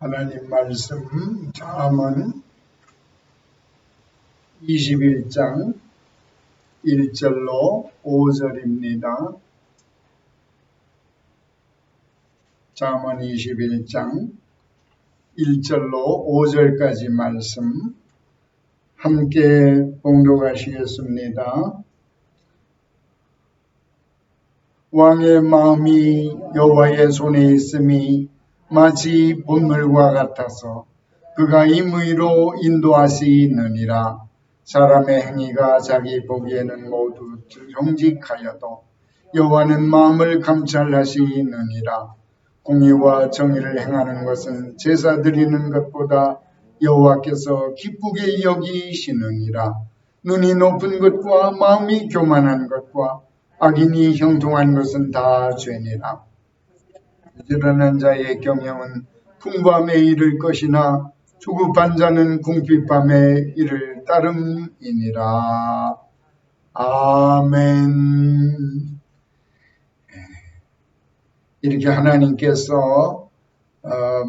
하나님 말씀 잠언 21장 1절로 5절입니다. 잠언 21장 1절로 5절까지 말씀 함께 봉독하시겠습니다. 왕의 마음이 여호와의 손에 있음이 마치 본물과 같아서 그가 임의로 인도하시느니라. 사람의 행위가 자기 보기에는 모두 정직하여도 여호와는 마음을 감찰하시느니라. 공의와 정의를 행하는 것은 제사 드리는 것보다 여호와께서 기쁘게 여기시느니라. 눈이 높은 것과 마음이 교만한 것과 악인이 형통한 것은 다 죄니라. 부지런한 자의 경영은 풍부함에 이를 것이나 조급한 자는 궁핍함에 이를 따름이니라. 아멘. 이렇게 하나님께서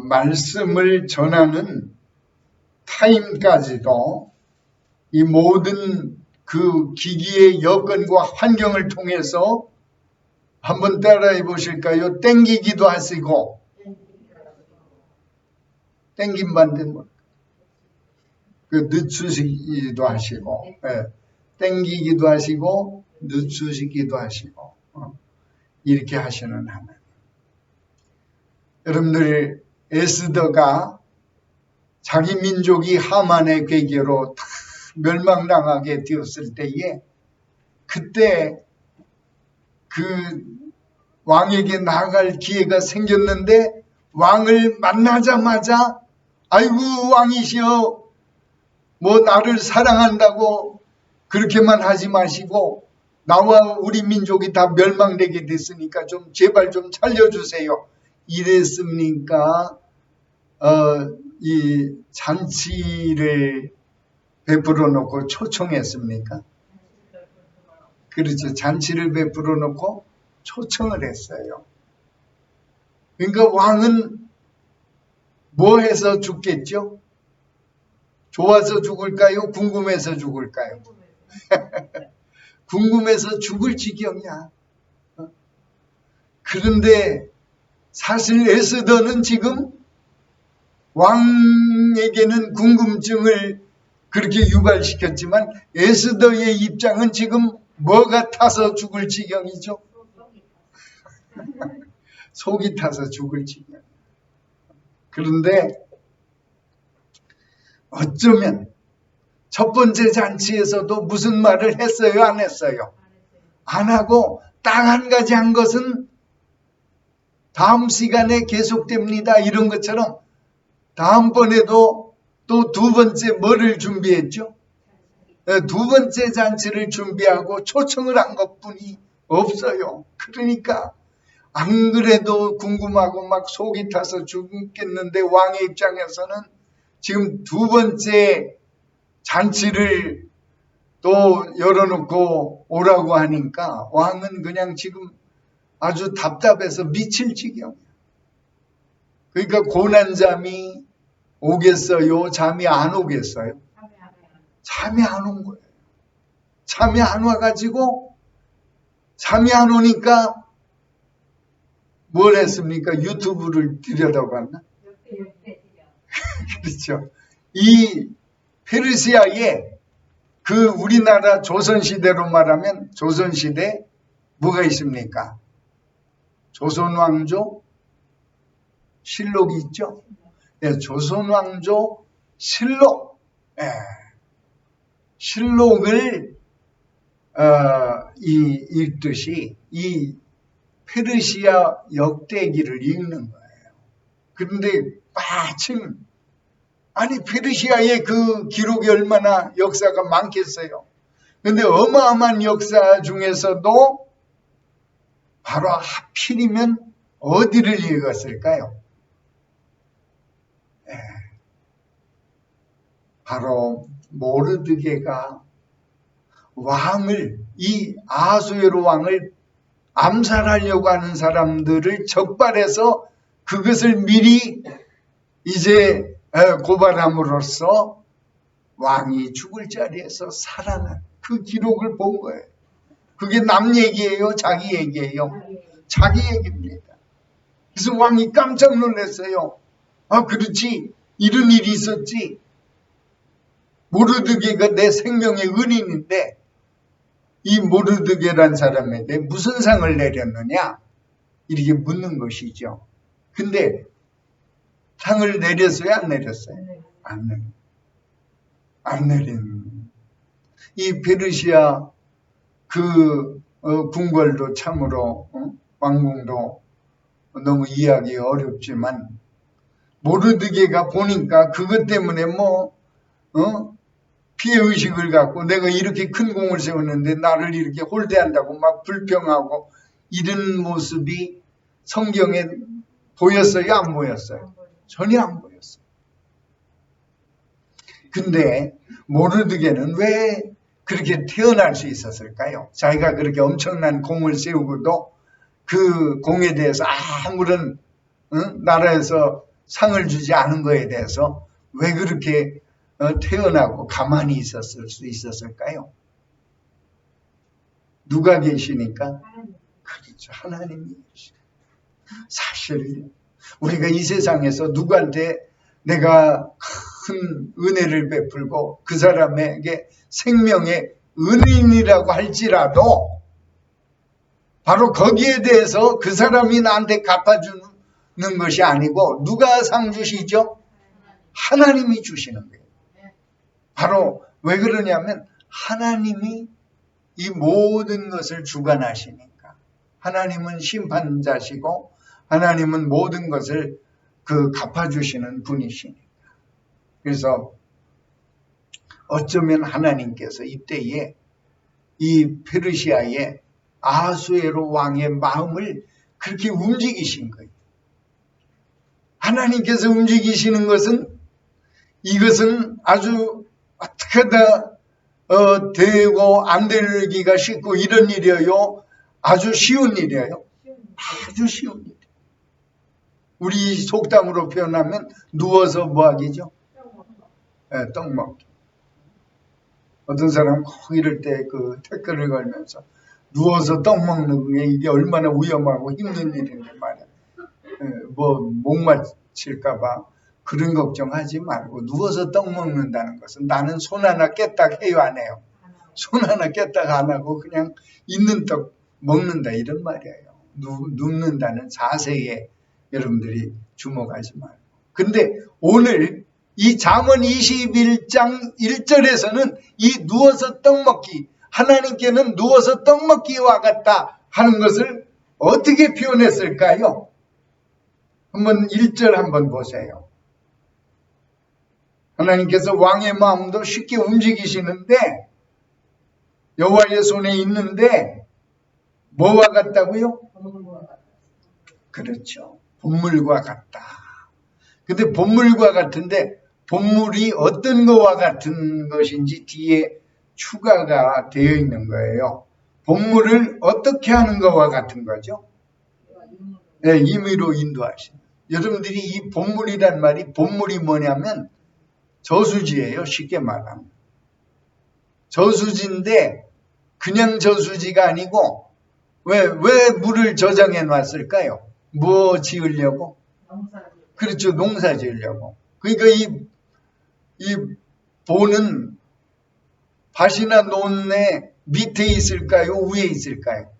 말씀을 전하는 타임까지도 이 모든 그 기기의 여건과 환경을 통해서 한번 따라해 보실까요? 땡기기도 하시고, 땡긴 반대는 뭐, 늦추시기도 하시고, 땡기기도 하시고, 늦추시기도 하시고, 이렇게 하시는 하나님. 여러분들, 에스더가 자기 민족이 하만의 괴계로 다 멸망당하게 되었을 때에, 그때 그 왕에게 나아갈 기회가 생겼는데 왕을 만나자마자 아이고 왕이시여 뭐 나를 사랑한다고 그렇게만 하지 마시고 나와 우리 민족이 다 멸망되게 됐으니까 좀 제발 좀 살려주세요 이랬습니까? 이 잔치를 베풀어 놓고 초청했습니까? 그렇죠. 잔치를 베풀어 놓고 초청을 했어요. 그러니까 왕은 뭐 해서 죽겠죠? 좋아서 죽을까요? 궁금해서 죽을까요? 궁금해서 죽을 지경이야. 그런데 사실 에스더는 지금 왕에게는 궁금증을 그렇게 유발시켰지만 에스더의 입장은 지금 뭐가 타서 죽을 지경이죠? 속이 타서 죽을 지경. 그런데 어쩌면 첫 번째 잔치에서도 무슨 말을 했어요? 안 했어요? 안 하고 딱 한 가지 한 것은 다음 시간에 계속됩니다. 이런 것처럼 다음번에도 또 두 번째 뭐를 준비했죠? 두 번째 잔치를 준비하고 초청을 한 것뿐이 없어요. 그러니까 안 그래도 궁금하고 막 속이 타서 죽겠는데 왕의 입장에서는 지금 두 번째 잔치를 또 열어놓고 오라고 하니까 왕은 그냥 지금 아주 답답해서 미칠 지경이야. 그러니까 고난잠이 오겠어요? 잠이 안 오겠어요? 잠이 안 온 거예요. 잠이 안 와가지고 잠이 안 오니까 뭘 했습니까? 유튜브를 들여다봤나? 그렇죠. 이 페르시아에 그 우리나라 조선시대로 말하면 조선시대 뭐가 있습니까? 조선왕조 실록이 있죠? 네, 조선왕조 실록. 실록을 읽듯이 이 페르시아 역대기를 읽는 거예요. 그런데 마침 아니 페르시아의 그 기록이 얼마나 역사가 많겠어요. 그런데 어마어마한 역사 중에서도 바로 하필이면 어디를 읽었을까요? 바로 모르드게가 왕을 이 아하수에로 왕을 암살하려고 하는 사람들을 적발해서 그것을 미리 이제 고발함으로써 왕이 죽을 자리에서 살아난 그 기록을 본 거예요. 그게 남 얘기예요? 자기 얘기예요? 자기 얘기입니다. 그래서 왕이 깜짝 놀랐어요. 아, 그렇지. 이런 일이 있었지. 모르드게가 내 생명의 은인인데 이 모르드게란 사람에게 무슨 상을 내렸느냐? 이렇게 묻는 것이죠. 근데 상을 내렸어요? 안 내렸어요? 안 내린. 이 페르시아 그 궁궐도 참으로 왕궁도 너무 이해하기 어렵지만 모르드게가 보니까 그것 때문에 피해의식을 갖고 내가 이렇게 큰 공을 세웠는데 나를 이렇게 홀대한다고 막 불평하고 이런 모습이 성경에 보였어요? 안 보였어요? 전혀 안 보였어요. 근데 모르드게는 왜 그렇게 태어날 수 있었을까요? 자기가 그렇게 엄청난 공을 세우고도 그 공에 대해서 아무런 나라에서 상을 주지 않은 거에 대해서 왜 그렇게 태어나고 가만히 있었을 수 있었을까요? 누가 계시니까? 그렇죠. 하나님이 계시니까. 사실 우리가 이 세상에서 누구한테 내가 큰 은혜를 베풀고 그 사람에게 생명의 은인이라고 할지라도 바로 거기에 대해서 그 사람이 나한테 갚아주는 것이 아니고 누가 상 주시죠? 하나님이 주시는 거예요. 바로 왜 그러냐면 하나님이 이 모든 것을 주관하시니까. 하나님은 심판자시고 하나님은 모든 것을 갚아주시는 분이시니까. 그래서 어쩌면 하나님께서 이때에 이 페르시아의 아하수에로 왕의 마음을 그렇게 움직이신 거예요. 하나님께서 움직이시는 것은 이것은 아주 어떻게다 되고 안 되기가 쉽고 이런 일이에요. 아주 쉬운 일이에요. 아주 쉬운 일. 우리 속담으로 표현하면 누워서 뭐하기죠? 네, 떡 먹기. 어떤 사람은 꼭 이럴 때 태클을 걸면서 누워서 떡 먹는 게 이게 얼마나 위험하고 힘든 일인데 말이야. 목 맞힐까봐 그런 걱정하지 말고 누워서 떡 먹는다는 것은 나는 손 하나 깨딱 해요, 안 해요? 손 하나 깨딱 안 하고 그냥 있는 떡 먹는다 이런 말이에요. 눕는다는 자세에 여러분들이 주목하지 말고. 근데 오늘 이 잠언 21장 1절에서는 이 누워서 떡 먹기, 하나님께는 누워서 떡 먹기와 같다 하는 것을 어떻게 표현했을까요? 한번 1절 한번 보세요. 하나님께서 왕의 마음도 쉽게 움직이시는데 여호와의 손에 있는데 뭐와 같다고요? 그렇죠. 본물과 같다. 근데 본물과 같은데 본물이 어떤 거와 같은 것인지 뒤에 추가가 되어 있는 거예요. 본물을 어떻게 하는 거와 같은 거죠? 네, 임의로 인도하신. 여러분들이 이 본물이란 말이 본물이 뭐냐면 저수지예요. 쉽게 말하면. 저수지인데 그냥 저수지가 아니고 왜 물을 저장해 놨을까요? 뭐 지으려고? 그렇죠. 농사 지으려고. 그러니까 이 보는 밭이나 논의 밑에 있을까요? 위에 있을까요?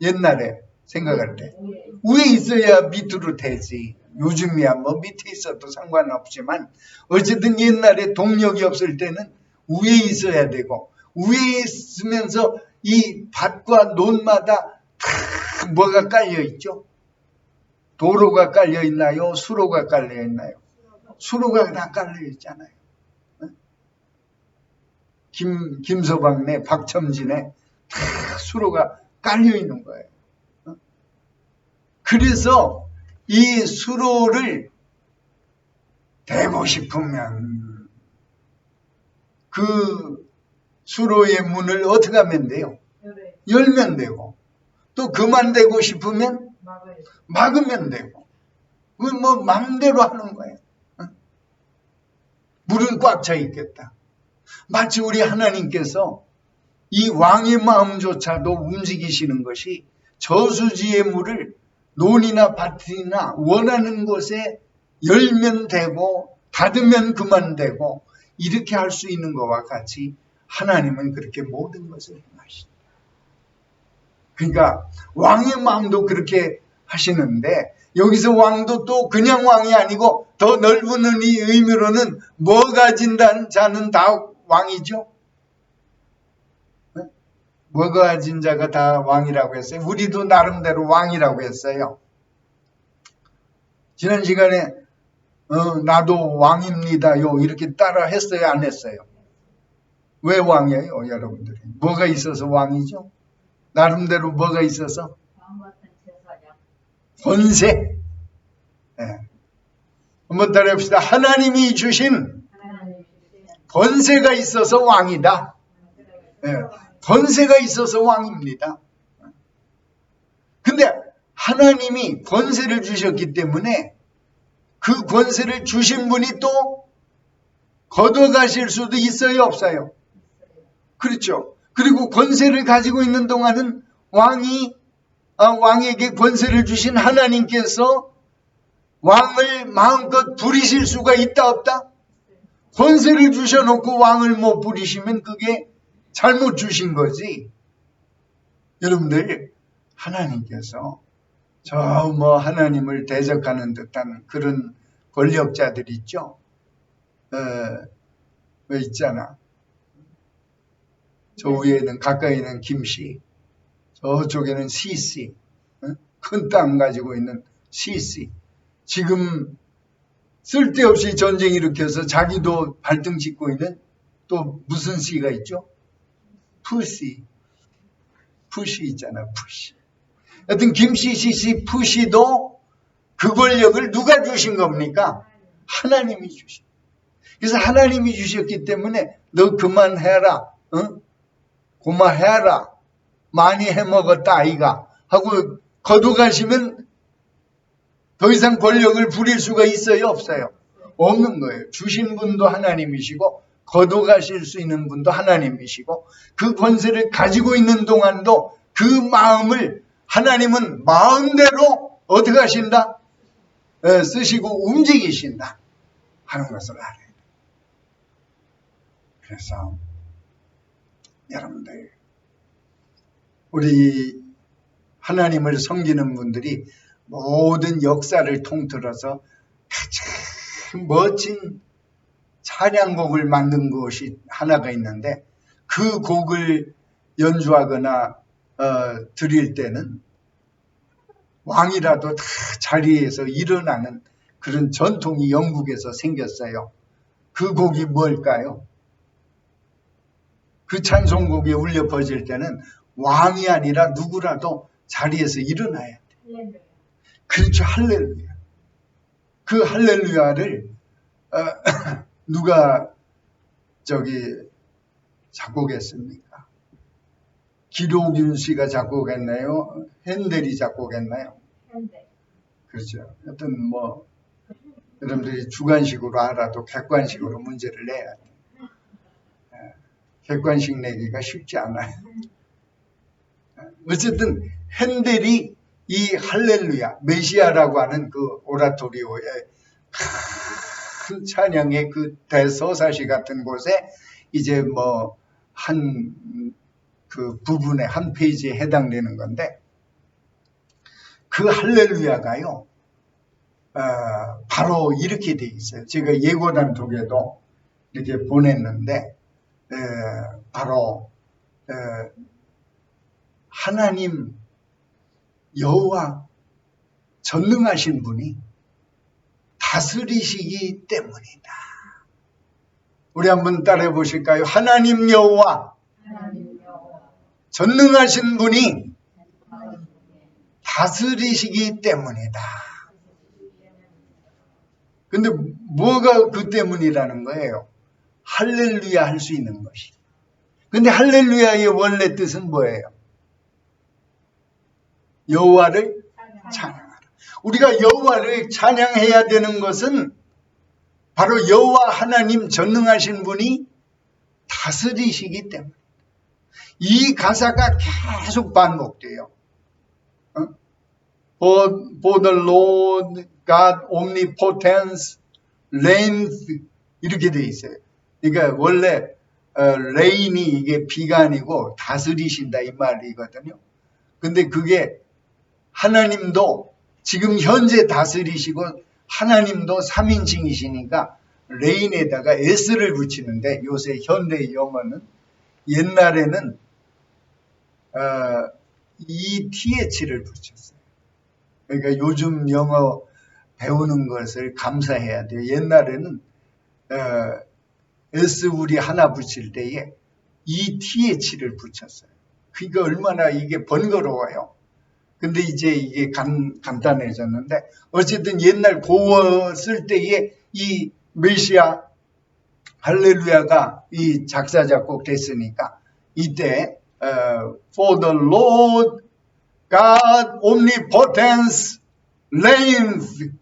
옛날에 생각할 때. 위에 있어야 밑으로 되지. 요즘이야 뭐 밑에 있어도 상관없지만 어쨌든 옛날에 동력이 없을 때는 위에 있어야 되고 위에 있으면서 이 밭과 논마다 다 뭐가 깔려 있죠? 도로가 깔려 있나요? 수로가 깔려 있나요? 수로가 다 깔려 있잖아요. 김서방네, 박첨진에 다 수로가 깔려 있는 거예요. 그래서 이 수로를 대고 싶으면 그 수로의 문을 어떻게 하면 돼요? 열면 되고 또 그만 되고 싶으면 막으면 되고 그건 뭐 마음대로 하는 거예요. 물은 꽉 차 있겠다. 마치 우리 하나님께서 이 왕의 마음조차도 움직이시는 것이 저수지의 물을 논이나 밭이나 원하는 곳에 열면 되고 닫으면 그만되고 이렇게 할 수 있는 것과 같이 하나님은 그렇게 모든 것을 행하신다. 그러니까 왕의 마음도 그렇게 하시는데 여기서 왕도 또 그냥 왕이 아니고 더 넓은 의미로는 뭐 가진 자는 다 왕이죠. 뭐 가진 자가 다 왕이라고 했어요. 우리도 나름대로 왕이라고 했어요. 지난 시간에 나도 왕입니다요 이렇게 따라 했어요, 안 했어요? 왜 왕이에요, 여러분들이? 뭐가 있어서 왕이죠? 나름대로 뭐가 있어서? 권세. 네. 한번 따라합시다. 하나님이 주신 권세가 있어서 왕이다. 네. 권세가 있어서 왕입니다. 근데 하나님이 권세를 주셨기 때문에 그 권세를 주신 분이 또 걷어가실 수도 있어요, 없어요? 그렇죠. 그리고 권세를 가지고 있는 동안은 왕에게 권세를 주신 하나님께서 왕을 마음껏 부리실 수가 있다, 없다? 권세를 주셔놓고 왕을 못 부리시면 그게 잘못 주신 거지. 여러분들, 하나님께서 하나님을 대적하는 듯한 그런 권력자들 있죠? 왜 있잖아. 저 위에는 가까이는 김씨, 저쪽에는 시씨, 큰 땅 가지고 있는 시씨. 지금 쓸데없이 전쟁 일으켜서 자기도 발등 짚고 있는 또 무슨 씨가 있죠? 푸씨 있잖아, 푸씨. 하여튼 김씨, 시씨, 푸씨도 그 권력을 누가 주신 겁니까? 하나님이 주신. 그래서 하나님이 주셨기 때문에 너 그만해라, 고마해라, 많이 해먹었다 아이가 하고 거둬가시면 더 이상 권력을 부릴 수가 있어요, 없어요? 없는 거예요. 주신 분도 하나님이시고 거둬가실 수 있는 분도 하나님이시고 그 권세를 가지고 있는 동안도 그 마음을 하나님은 마음대로 어떻게 하신다? 쓰시고 움직이신다 하는 것을 알아야 돼요. 그래서 여러분들, 우리 하나님을 섬기는 분들이 모든 역사를 통틀어서 가장 멋진 찬양곡을 만든 것이 하나가 있는데 그 곡을 연주하거나 드릴 때는 왕이라도 다 자리에서 일어나는 그런 전통이 영국에서 생겼어요. 그 곡이 뭘까요? 그 찬송곡이 울려 퍼질 때는 왕이 아니라 누구라도 자리에서 일어나야 돼. 그렇죠. 할렐루야. 그 할렐루야를 누가 작곡했습니까? 기록윤 씨가 작곡했나요? 핸델이 작곡했나요? 핸델. 그렇죠. 하여튼 여러분들이 주관식으로 알아도 객관식으로 문제를 내야 돼. 객관식 내기가 쉽지 않아요. 어쨌든 핸델이 이 할렐루야, 메시아라고 하는 그 오라토리오의 큰 찬양의 그 대서사시 같은 곳에 이제 그 부분에 한 페이지에 해당되는 건데 그 할렐루야가요, 바로 이렇게 돼 있어요. 제가 예고단톡에도 이렇게 보냈는데 바로 하나님 여호와 전능하신 분이 다스리시기 때문이다. 우리 한번 따라해 보실까요? 하나님 여호와 전능하신 분이 다스리시기 때문이다. 근데 뭐가 그 때문이라는 거예요? 할렐루야 할 수 있는 것이. 근데 할렐루야의 원래 뜻은 뭐예요? 여호와를 찬양하라. 우리가 여호와를 찬양해야 되는 것은 바로 여호와 하나님 전능하신 분이 다스리시기 때문에. 이 가사가 계속 반복돼요. For the Lord God omnipotence reigneth 이렇게 돼 있어요. 그러니까 원래 reign이 이게 비가 아니고 다스리신다 이 말이거든요. 근데 그게 하나님도 지금 현재 다스리시고 하나님도 3인칭이시니까 reign에다가 s를 붙이는데 요새 현대 영어는 옛날에는 ETH를 붙였어요. 그러니까 요즘 영어 배우는 것을 감사해야 돼요. 옛날에는 S 우리 하나 붙일 때에 ETH를 붙였어요. 그러니까 얼마나 이게 번거로워요. 근데 이제 이게 간단해졌는데 어쨌든 옛날 고어 쓸 때에 이 메시아 할렐루야가 이 작사 작곡 됐으니까 이때 For the Lord God omnipotence reigneth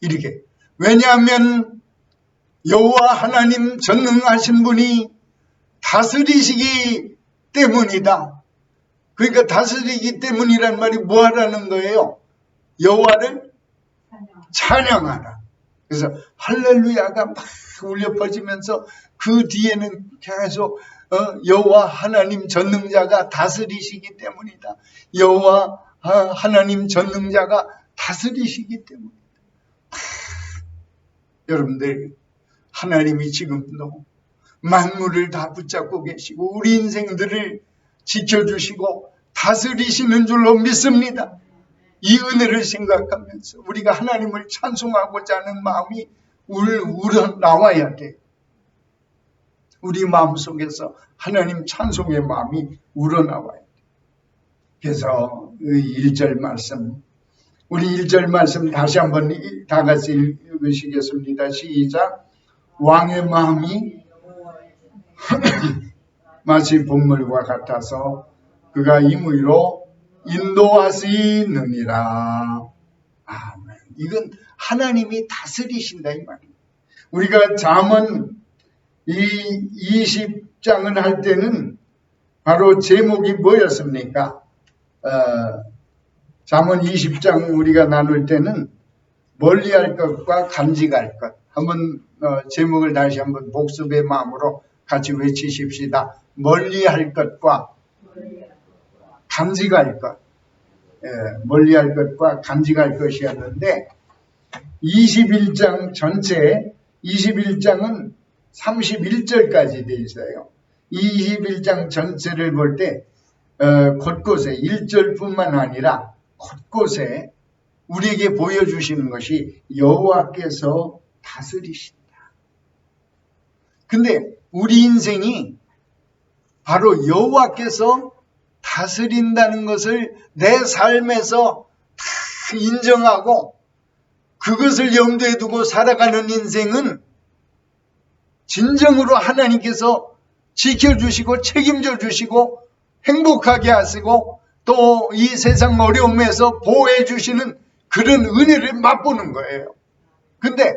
이렇게. 왜냐하면 여호와 하나님 전능하신 분이 다스리시기 때문이다. 그러니까 다스리기 때문이란 말이 뭐 하라는 거예요? 여호와를 찬양하라. 그래서 할렐루야가 막 울려 퍼지면서 그 뒤에는 계속 여호와 하나님 전능자가 다스리시기 때문이다. 여호와 하나님 전능자가 다스리시기 때문이다. 여러분들 하나님이 지금도 만물을 다 붙잡고 계시고 우리 인생들을 지켜주시고 다스리시는 줄로 믿습니다. 이 은혜를 생각하면서 우리가 하나님을 찬송하고자 하는 마음이 우러나와야 돼요. 우리 마음속에서 하나님 찬송의 마음이 우러나와야 돼요. 그래서 1절 말씀, 우리 1절 말씀 다시 한번 다 같이 읽으시겠습니다. 시작. 왕의 마음이 마치 봇물과 같아서 그가 임의로 인도하시느니라. 아멘. 이건 하나님이 다스리신다 이 말이에요. 우리가 잠언 이 20장을 할 때는 바로 제목이 뭐였습니까? 잠언 20장 우리가 나눌 때는 멀리할 것과 간직할 것. 한번 제목을 다시 한번 복습의 마음으로 같이 외치십시다. 멀리할 것과 간직할 것. 멀리할 것과 간직할 것이었는데 21장 전체 21장은 31절까지 돼 있어요. 21장 전체를 볼 때 곳곳에 1절뿐만 아니라 곳곳에 우리에게 보여주시는 것이 여호와께서 다스리신다. 근데 우리 인생이 바로 여호와께서 다스린다는 것을 내 삶에서 다 인정하고 그것을 염두에 두고 살아가는 인생은 진정으로 하나님께서 지켜주시고 책임져 주시고 행복하게 하시고 또 이 세상 어려움에서 보호해 주시는 그런 은혜를 맛보는 거예요. 근데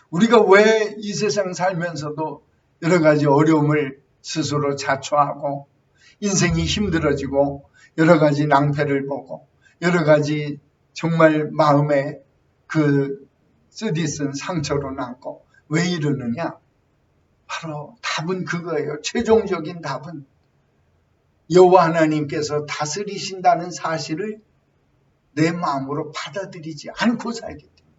우리가 왜 이 세상 살면서도 여러 가지 어려움을 스스로 자초하고 인생이 힘들어지고 여러 가지 낭패를 보고 여러 가지 정말 마음에 그 쓰디쓴 상처로 남고 왜 이러느냐? 바로 답은 그거예요. 최종적인 답은 여호와 하나님께서 다스리신다는 사실을 내 마음으로 받아들이지 않고 살기 때문에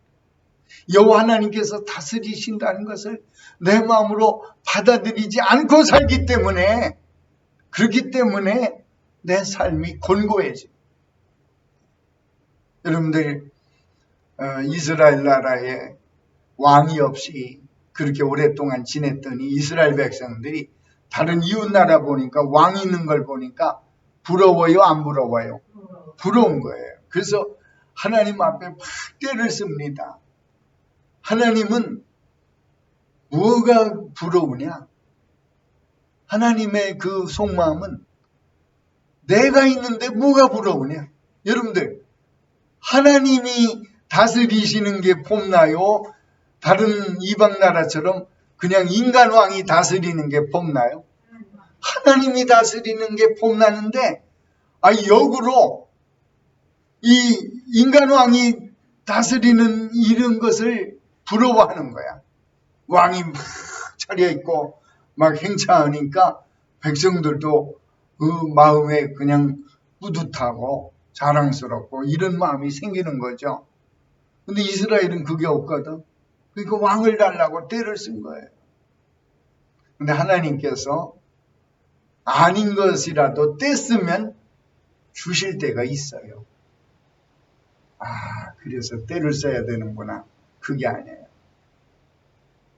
여호와 하나님께서 다스리신다는 것을 내 마음으로 받아들이지 않고 살기 때문에 그렇기 때문에 내 삶이 곤고해져. 여러분들 이스라엘 나라에 왕이 없이 그렇게 오랫동안 지냈더니 이스라엘 백성들이 다른 이웃나라 보니까 왕이 있는 걸 보니까 부러워요? 안 부러워요? 부러운 거예요. 그래서 하나님 앞에 막 떼를 씁니다. 하나님은 뭐가 부러우냐? 하나님의 그 속마음은 내가 있는데 뭐가 부러우냐? 여러분들 하나님이 다스리시는 게 폼나요? 다른 이방 나라처럼 그냥 인간 왕이 다스리는 게 폼나요? 하나님이 다스리는 게 폼나는데, 역으로 이 인간 왕이 다스리는 이런 것을 부러워하는 거야. 왕이 막 차려있고 막 행차하니까 백성들도 그 마음에 그냥 뿌듯하고 자랑스럽고 이런 마음이 생기는 거죠. 근데 이스라엘은 그게 없거든. 그러니까 왕을 달라고 떼를 쓴 거예요. 근데 하나님께서 아닌 것이라도 떼쓰면 주실 때가 있어요. 그래서 떼를 써야 되는구나. 그게 아니에요.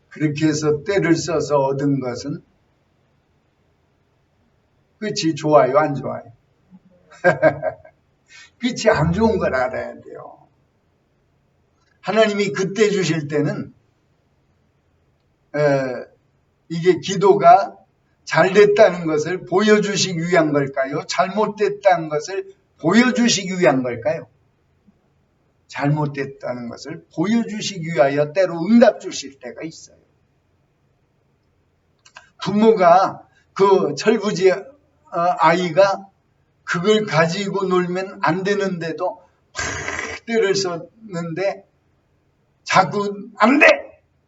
그렇게 해서 떼를 써서 얻은 것은 끝이 좋아요, 안 좋아요? 끝이 안 좋은 걸 알아야 돼요. 하나님이 그때 주실 때는 이게 기도가 잘 됐다는 것을 보여주시기 위한 걸까요? 잘못됐다는 것을 보여주시기 위한 걸까요? 잘못됐다는 것을 보여주시기 위하여 때로 응답 주실 때가 있어요. 부모가 그 철부지 아이가 그걸 가지고 놀면 안 되는데도 팍 때를 썼는데 자꾸 안 돼!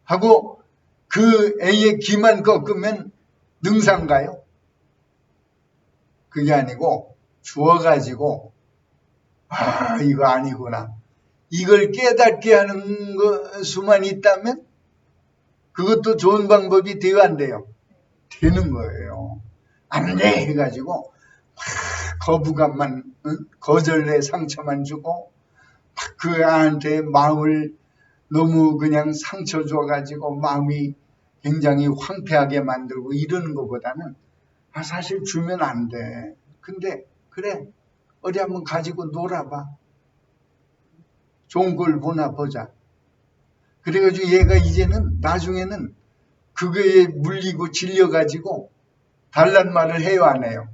하고 그 애의 귀만 꺾으면 능사인가요? 그게 아니고 주어가지고 이거 아니구나. 이걸 깨닫게 하는 수만 있다면 그것도 좋은 방법이 돼요, 안 돼요? 되는 거예요. 안 돼! 해가지고 거부감만, 거절의 상처만 주고 그 애한테 마음을 너무 그냥 상처 줘가지고 마음이 굉장히 황폐하게 만들고 이러는 것보다는 사실 주면 안 돼. 근데 그래, 어디 한번 가지고 놀아봐. 좋은 걸 보자. 그래가지고 얘가 이제는 나중에는 그거에 물리고 질려가지고 달란 말을 해요, 안 해요?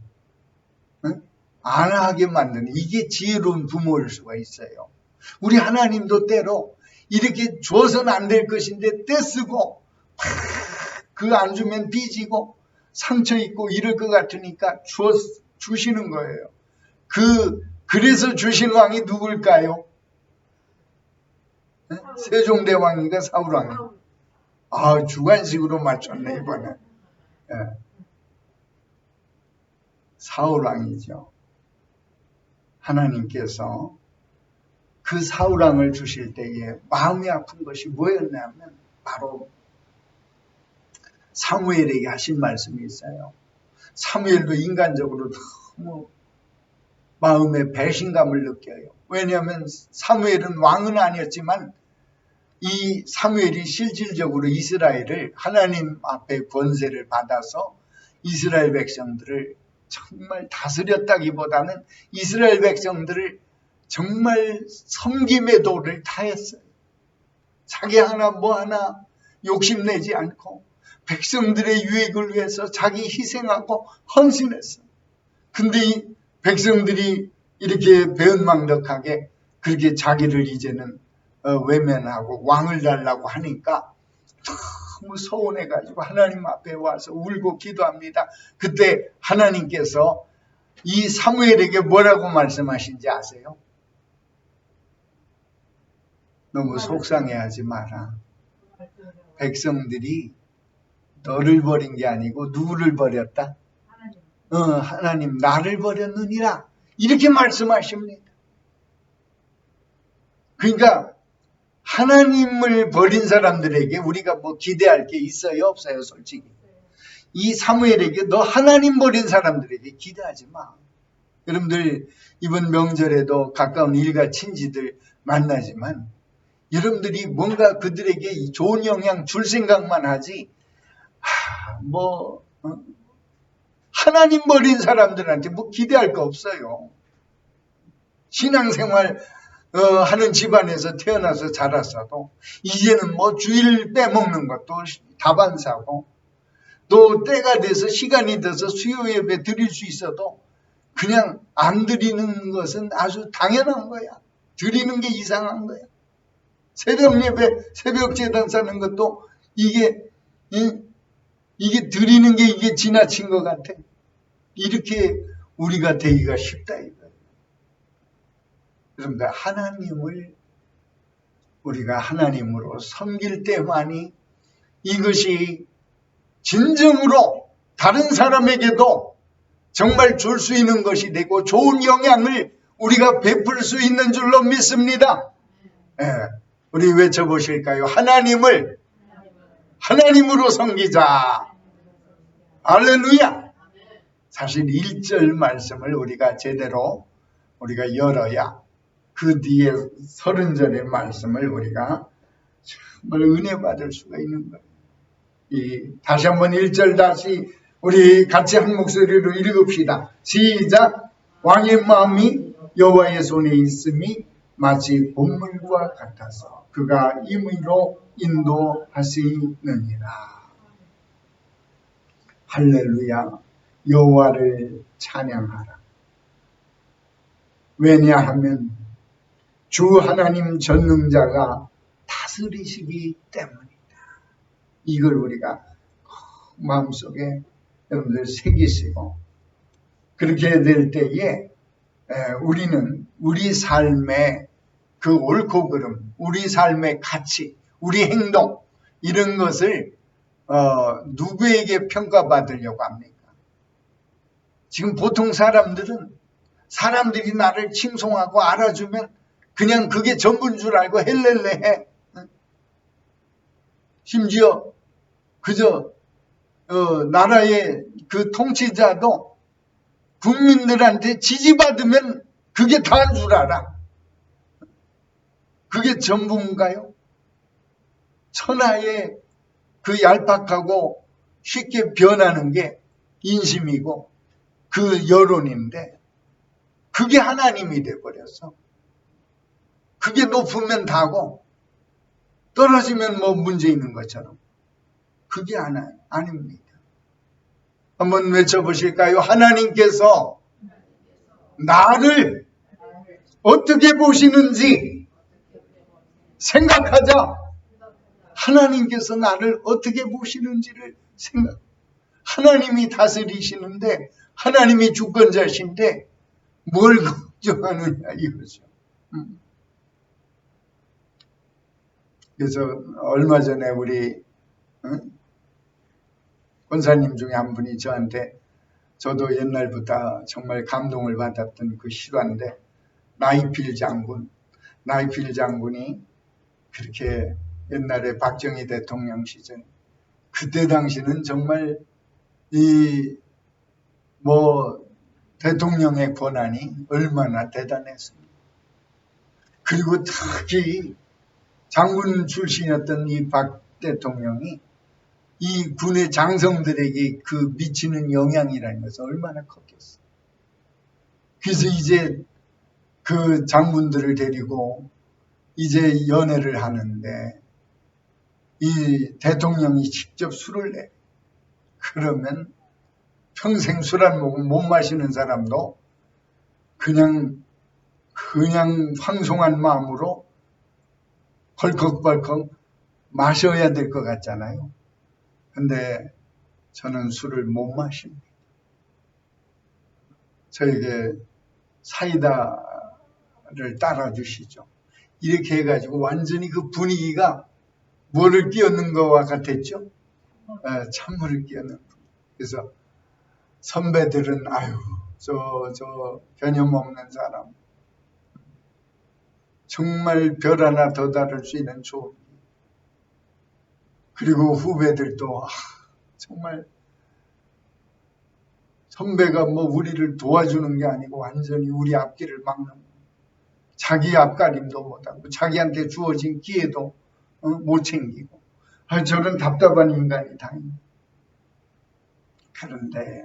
응? 안 하게 만드는, 이게 지혜로운 부모일 수가 있어요. 우리 하나님도 때로 이렇게 줘서는 안 될 것인데 떼쓰고 그 안 주면 삐지고 상처 있고 이럴 것 같으니까 주시는 거예요. 그래서 주신 왕이 누굴까요? 네? 세종대왕인가 사울왕이? 주관식으로 맞췄네 이번에. 네. 사울왕이죠. 하나님께서 그 사울왕을 주실 때에 마음이 아픈 것이 뭐였냐면 바로 사무엘에게 하신 말씀이 있어요. 사무엘도 인간적으로 너무 마음에 배신감을 느껴요. 왜냐하면 사무엘은 왕은 아니었지만 이 사무엘이 실질적으로 이스라엘을 하나님 앞에 권세를 받아서 이스라엘 백성들을 정말 다스렸다기보다는 이스라엘 백성들을 정말 섬김의 도를 다했어요. 자기 하나 뭐 하나 욕심내지 않고 백성들의 유익을 위해서 자기 희생하고 헌신했어. 근데 이 백성들이 이렇게 배은망덕하게 그렇게 자기를 이제는 외면하고 왕을 달라고 하니까 너무 서운해가지고 하나님 앞에 와서 울고 기도합니다. 그때 하나님께서 이 사무엘에게 뭐라고 말씀하신지 아세요? 너무 속상해하지 마라. 백성들이 너를 버린 게 아니고 누구를 버렸다? 하나님 나를 버렸느니라. 이렇게 말씀하십니다. 그러니까 하나님을 버린 사람들에게 우리가 뭐 기대할 게 있어요? 없어요? 솔직히. 이 사무엘에게 너 하나님 버린 사람들에게 기대하지 마. 여러분들 이번 명절에도 가까운 일가 친지들 만나지만 여러분들이 뭔가 그들에게 좋은 영향 줄 생각만 하지 하나님 버린 사람들한테 뭐 기대할 거 없어요. 신앙생활 하는 집안에서 태어나서 자랐어도 이제는 뭐 주일 빼먹는 것도 다반사고 또 때가 돼서 시간이 돼서 수요 예배 드릴 수 있어도 그냥 안 드리는 것은 아주 당연한 거야. 드리는 게 이상한 거야. 새벽 예배, 새벽 제단 사는 것도 이게 드리는 게 이게 지나친 것 같아. 이렇게 우리가 되기가 쉽다 이거예요. 그런데 하나님을 우리가 하나님으로 섬길 때만이 이것이 진정으로 다른 사람에게도 정말 줄 수 있는 것이 되고 좋은 영향을 우리가 베풀 수 있는 줄로 믿습니다. 예, 우리 외쳐보실까요? 하나님을 하나님으로 섬기자. 할렐루야. 사실 1절 말씀을 우리가 제대로 우리가 열어야 그 뒤에 30절의 말씀을 우리가 정말 은혜 받을 수가 있는 거예요. 다시 한번 1절 다시 우리 같이 한 목소리로 읽읍시다. 시작. 왕의 마음이 여호와의 손에 있음이 마치 봇물과 같아서 그가 임의로 인도하시느니라. 할렐루야. 여호와를 찬양하라. 왜냐하면 주 하나님 전능자가 다스리시기 때문이다. 이걸 우리가 마음속에 여러분들 새기시고 그렇게 될 때에 우리는 우리 삶의 그 옳고 그름, 우리 삶의 가치, 우리 행동 이런 것을 누구에게 평가받으려고 합니까? 지금 보통 사람들이 나를 칭송하고 알아주면 그냥 그게 전부인 줄 알고 헬렐레 해. 심지어 그저 나라의 그 통치자도 국민들한테 지지받으면 그게 다인 줄 알아. 그게 전부인가요? 천하의 그 얄팍하고 쉽게 변하는 게 인심이고 그 여론인데 그게 하나님이 돼버렸어. 그게 높으면 다고 떨어지면 뭐 문제 있는 것처럼. 그게 아닙니다. 한번 외쳐보실까요? 하나님께서 나를 어떻게 보시는지 생각하자. 하나님께서 나를 어떻게 보시는지를 하나님이 다스리시는데 하나님이 주권자신데 뭘 걱정하느냐 이거죠. 그래서 얼마 전에 우리 권사님 중에 한 분이 저한테 저도 옛날부터 정말 감동을 받았던 그 실화인데 나이필 장군이 그렇게 옛날에 박정희 대통령 시절 그때 당시는 정말 대통령의 권한이 얼마나 대단했습니다. 그리고 특히 장군 출신이었던 이 박 대통령이 이 군의 장성들에게 그 미치는 영향이라는 것은 얼마나 컸겠어. 그래서 이제 그 장군들을 데리고 이제 연회를 하는데 이 대통령이 직접 술을 내. 그러면 평생 술 안 먹으면 못 마시는 사람도 그냥 황송한 마음으로 벌컥벌컥 마셔야 될 것 같잖아요. 근데 저는 술을 못 마십니다. 저에게 사이다를 따라주시죠. 이렇게 해가지고 완전히 그 분위기가 뭐를 끼얹는 것과 같았죠. 찬물을 끼얹는 분위기. 그래서 선배들은 저 개념 없는 사람 정말 별 하나 더 다를 수 있는 좋은. 그리고 후배들도 정말 선배가 뭐 우리를 도와주는 게 아니고 완전히 우리 앞길을 막는 자기 앞가림도 못하고 자기한테 주어진 기회도 못 챙기고 저런 답답한 인간이 다행입니다. 그런데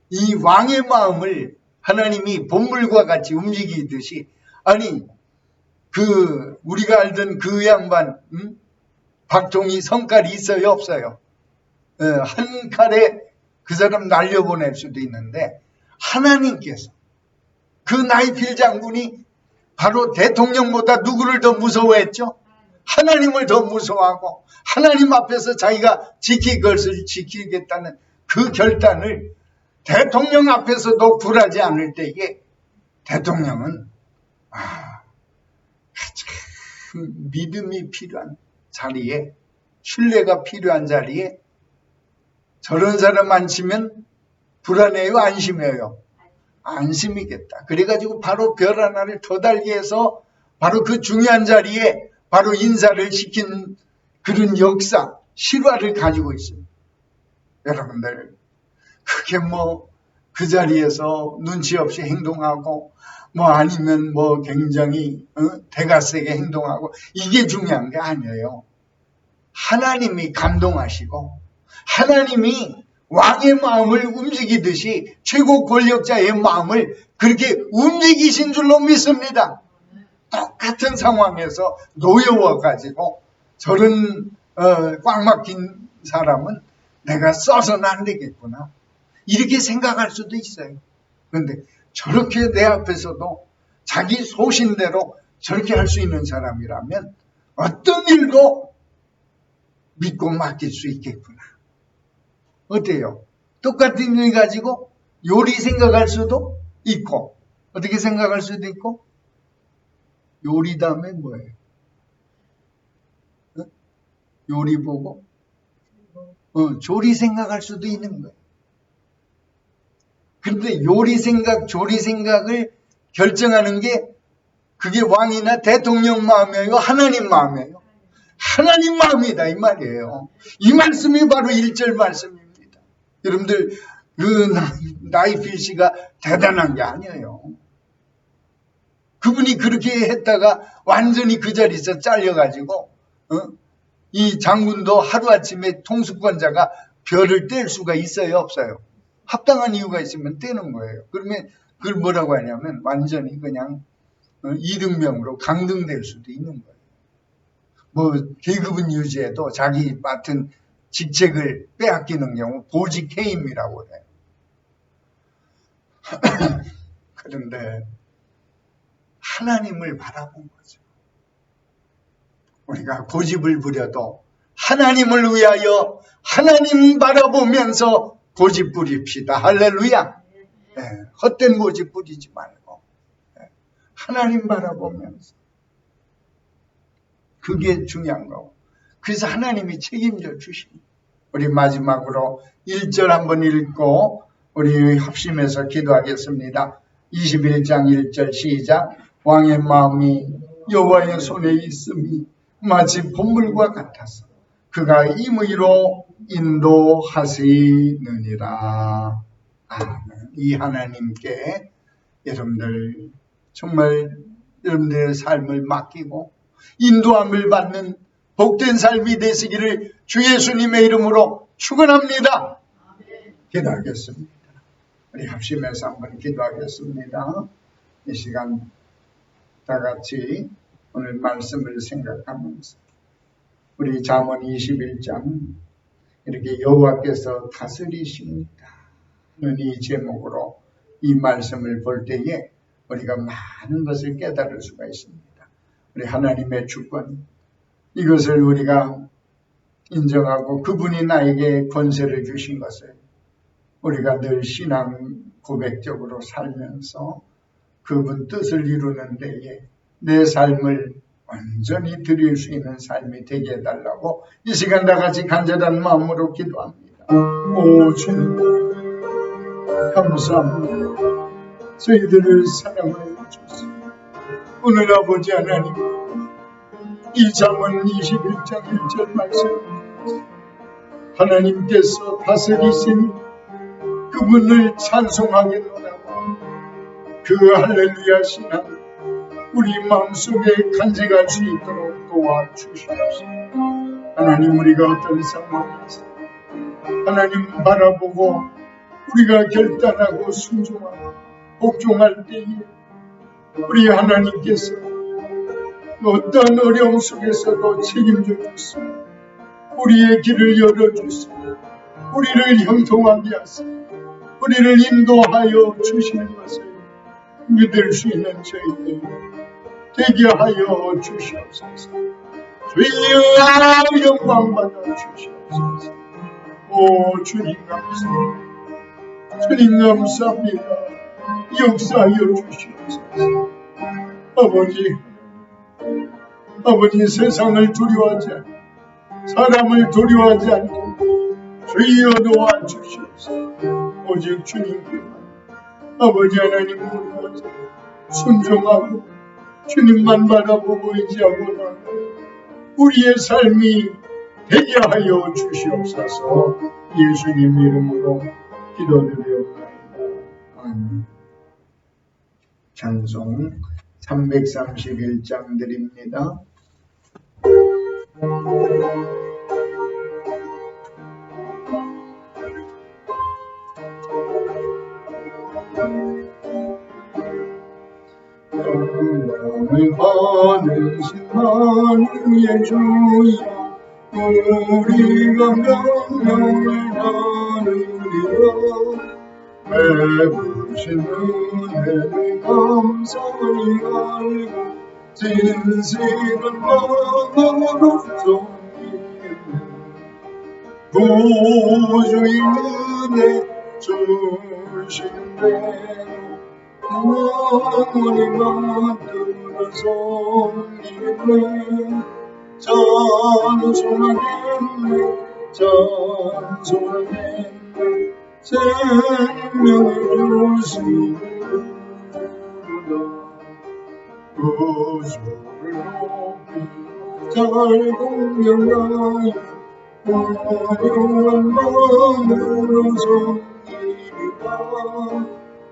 이 왕의 마음을 하나님이 봇물과 같이 움직이듯이 우리가 알던 그 양반 박종희 성깔이 있어요 없어요? 한 칼에 그 사람 날려보낼 수도 있는데 하나님께서 그 나이필 장군이 바로 대통령보다 누구를 더 무서워했죠? 하나님을 더 무서워하고 하나님 앞에서 자기가 지킬 것을 지키겠다는 그 결단을 대통령 앞에서도 굴하지 않을 때에 대통령은 참 믿음이 필요한 자리에, 신뢰가 필요한 자리에 저런 사람 앉히면 불안해요, 안심해요? 안심이겠다. 그래가지고 바로 별 하나를 더 달게 해서 바로 그 중요한 자리에 바로 인사를 시킨 그런 역사, 실화를 가지고 있습니다. 여러분들, 그게 그 자리에서 눈치 없이 행동하고 아니면 굉장히 대가 세게 행동하고 이게 중요한 게 아니에요. 하나님이 감동하시고 하나님이 왕의 마음을 움직이듯이 최고 권력자의 마음을 그렇게 움직이신 줄로 믿습니다. 똑같은 상황에서 놓여워가지고 저런 꽉 막힌 사람은 내가 써서는 안 되겠구나, 이렇게 생각할 수도 있어요. 그런데 저렇게 내 앞에서도 자기 소신대로 저렇게 할 수 있는 사람이라면 어떤 일도 믿고 맡길 수 있겠구나. 어때요? 똑같은 일 가지고 요리 생각할 수도 있고, 어떻게 생각할 수도 있고, 요리 다음에 뭐예요? 요리 보고 조리 생각할 수도 있는 거예요. 그런데 요리 생각, 조리 생각을 결정하는 게 그게 왕이나 대통령 마음이에요? 하나님 마음이에요? 하나님 마음이다 이 말이에요. 이 말씀이 바로 1절 말씀입니다. 여러분들 그 나이필 씨가 대단한 게 아니에요. 그분이 그렇게 했다가 완전히 그 자리에서 잘려가지고 이 장군도 하루아침에 통수권자가 별을 뗄 수가 있어요, 없어요? 합당한 이유가 있으면 떼는 거예요. 그러면 그걸 뭐라고 하냐면 완전히 그냥 이등병으로 강등될 수도 있는 거예요. 계급은 유지해도 자기 맡은 직책을 빼앗기는 경우 보직해임이라고 해요. 그런데 하나님을 바라본 거죠. 우리가 고집을 부려도 하나님을 위하여 하나님 바라보면서 고집 부립시다. 할렐루야. 헛된 고집 부리지 말고 하나님 바라보면서, 그게 중요한 거고, 그래서 하나님이 책임져 주십니다. 우리 마지막으로 1절 한번 읽고 우리 합심해서 기도하겠습니다. 21장 1절 시작. 왕의 마음이 여호와의 손에 있음이 마치 봇물과 같아서 그가 임의로 인도하시느니라. 아멘. 이 하나님께 여러분들 정말 여러분들의 삶을 맡기고 인도함을 받는 복된 삶이 되시기를 주 예수님의 이름으로 축원합니다. 기도하겠습니다. 우리 합심해서 한번 기도하겠습니다. 이 시간 다 같이 오늘 말씀을 생각하면서 우리 잠언 21장 이렇게 여호와께서 다스리십니다 는 이 제목으로 이 말씀을 볼 때에 우리가 많은 것을 깨달을 수가 있습니다. 우리 하나님의 주권, 이것을 우리가 인정하고 그분이 나에게 권세를 주신 것을 우리가 늘 신앙 고백적으로 살면서 그분 뜻을 이루는 데에 내 삶을 완전히 드릴 수 있는 삶이 되게 해달라고 이 시간 다 같이 간절한 마음으로 기도합니다. 오 주님, 감사합니다. 저희들을 사랑하여 주시고 오늘 아버지 하나님, 이 잠언 21장 1절 말씀, 하나님께서 다스리시니 그분을 찬송하겠노라고 그 할렐루야 신앙 우리 마음속에 간직할 수 있도록 도와주시옵소서. 하나님, 우리가 어떤 상황에서 하나님 바라보고 우리가 결단하고 순종하고 복종할 때에 우리 하나님께서 어떤 어려움 속에서도 책임져 주시고 우리의 길을 열어주시고 우리를 형통하게 하시고 우리를 인도하여 주시는 것을 믿을 수 있는 저희들 되게 하여 주시옵소서. 주여 영광 받아 주시옵소서. 오 주님 감사합니다. 주님 감사합니다. 역사하여 주시옵소서. 아버지 세상을 두려워하지 않고 사람을 두려워하지 않고 주여 도와주시옵소서. 오직 주님께만 아버지 하나님 두려워하지 순종하고 주님만 바라보고 의지하고 나아가 우리의 삶이 되게 하여 주시옵소서. 예수님 이름으로 기도드리옵나이다. 아멘. 찬송 331장 드립니다. 영광을 받으신 만유의 주여 우리가 명령을 나누리라. 베푸신 은혜를 감사히 알고 진실한 마음으로 섬기는 구주의 은혜 주신 대로 영원히 만들어 섬기네. 찬송하겠네 찬송하겠네 생명을 주시는 구주를 높이 잘 공경하여 온유한 마음으로 섬기리라.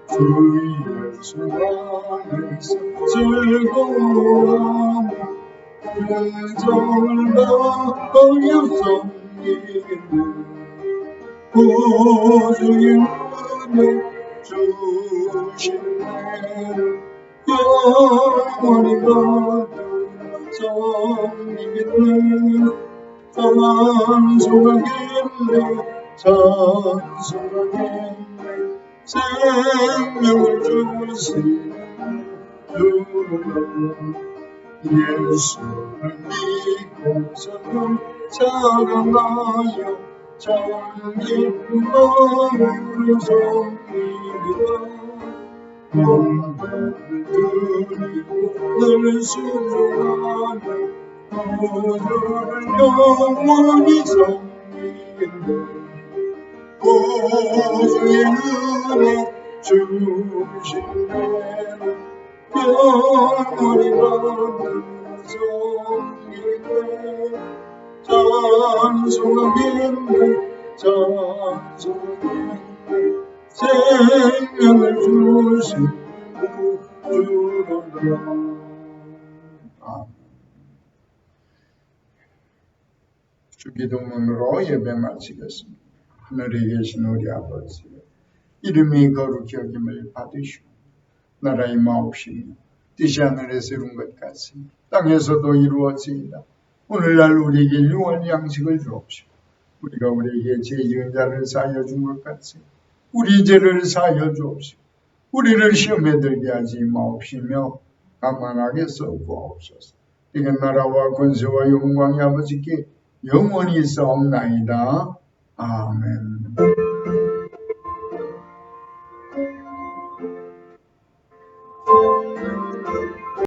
주 예수 안에서 즐거워하며 긍정을 다하여 섬기는 구주의 은혜 주신 대로 영원히 받으러 섬기겠네. 찬송하겠네 찬송하겠네 생명을 주시는 주로 예수를 믿고서는 사랑하여 참 기쁜 마음으로 섬기리라. 영광을 드리고 늘 순종하며 구주를 영원히 섬기겠네. 구주의 은혜 주신 대로 영원히 받으러 섬기네. 찬송하겠네 찬송하겠네 생명을 주신 구주로다. 주기도문으로 예배 마치겠습니다. 하늘에 계신 우리 아버지, 이름이 거룩히 여김을 받으시고 나라의 마옵시며 뜻이 하늘에서 이룬 것 같이 땅에서도 이루어지이다. 오늘날 우리에게 유한 양식을 주옵시고 우리가 우리에게 죄 지은 자를 사하여 준 것 같이 우리 죄를 사하여 주옵시고 우리를 시험에 들게 하지 마옵시며 가만하게 썩구하옵소서. 이건 나라와 권세와 영광이 아버지께 영원히 있사옵나이다. 아멘.